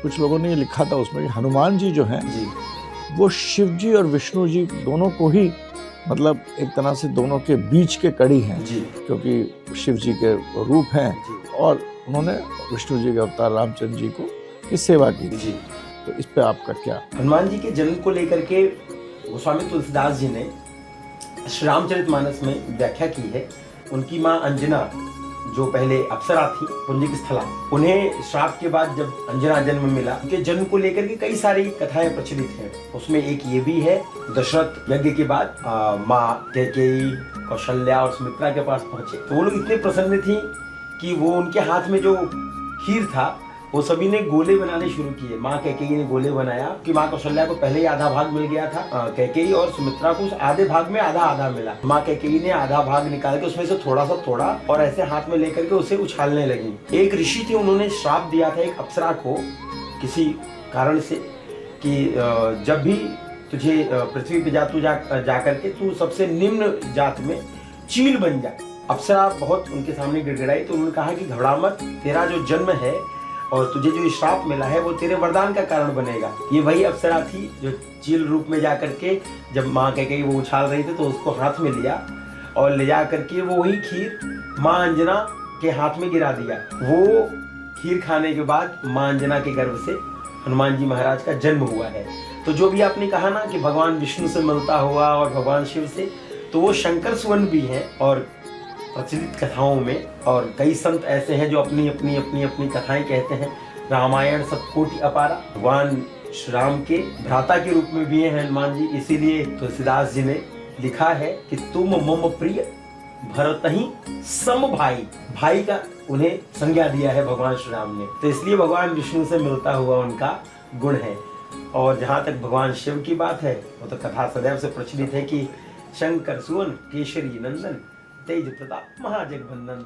कुछ लोगों ने ये लिखा था उसमें कि हनुमान जी जो हैं जी वो शिव जी और विष्णु जी दोनों को ही मतलब एक तरह से दोनों के बीच के कड़ी हैं, जी क्योंकि शिव जी के रूप हैं जी और उन्होंने विष्णु जी के अवतार रामचंद्र जी को की सेवा की थी। जी। तो इस पे आपका क्या? हनुमान जी के जन्म को लेकर के गोस्वामी तुलसीदास जी ने श्री रामचरितमानस में व्याख्या की है। उनकी माँ अंजना जो पहले अप्सरा थी पुंजिक स्थला, उन्हें श्राप के बाद जब अंजना जन्म मिला, उनके जन्म को लेकर के कई सारी कथाएं प्रचलित हैं। उसमें एक ये भी है, दशरथ यज्ञ के बाद माँ कैकेयी, कौशल्या और सुमित्रा के पास पहुंचे तो वो लोग इतने प्रसन्न थी कि वो उनके हाथ में जो खीर था वो सभी ने गोले बनाने शुरू किए। माँ कैकेयी ने गोले बनाया कि माँ कौशल्या को पहले ही आधा भाग मिल गया था, कैकेयी और सुमित्रा को उस आधे भाग में आधा आधा मिला। माँ कैकेयी ने आधा भाग निकाल के उसमें से थोड़ा सा तोड़ा और ऐसे हाथ में लेकर के उसे उछालने लगी। एक ऋषि थे, उन्होंने श्राप दिया था एक अप्सरा को किसी कारण से कि जब भी तुझे पृथ्वी पे जा करके तू सबसे निम्न जात में चील बन जा। अप्सरा बहुत उनके सामने गिड़गिड़ाई तो उन्होंने कहा कि घबरा मत, तेरा जो जन्म है और तुझे जो श्राप मिला है वो तेरे वरदान का कारण बनेगा। ये वही अप्सरा थी जो चील रूप में जा करके जब माँ कैकेयी वो उछाल रही थी तो उसको हाथ में लिया और ले जा करके वो वही खीर माँ अंजना के हाथ में गिरा दिया। वो खीर खाने के बाद माँ अंजना के गर्भ से हनुमान जी महाराज का जन्म हुआ है। तो जो भी आपने कहा ना कि भगवान विष्णु से मिलता हुआ और भगवान शिव से, तो वो शंकर सुवन भी हैं और प्रचलित कथाओं में। और कई संत ऐसे हैं जो अपनी अपनी अपनी अपनी कथाएं कहते हैं। रामायण सब कोटि अपारा, भगवान श्री राम के भ्राता के रूप में भी हैं हनुमान जी। इसीलिए तुलसीदास जी ने लिखा है कि तुम मम प्रिय भरत ही सम भाई, भाई का उन्हें संज्ञा दिया है भगवान श्री राम ने। तो इसलिए भगवान विष्णु से मिलता हुआ उनका गुण है। और जहाँ तक भगवान शिव की बात है वो तो कथा सदैव से प्रचलित है कि शंकर सुवन केशरी नंदन तेज प्रताप महाजगवंदन।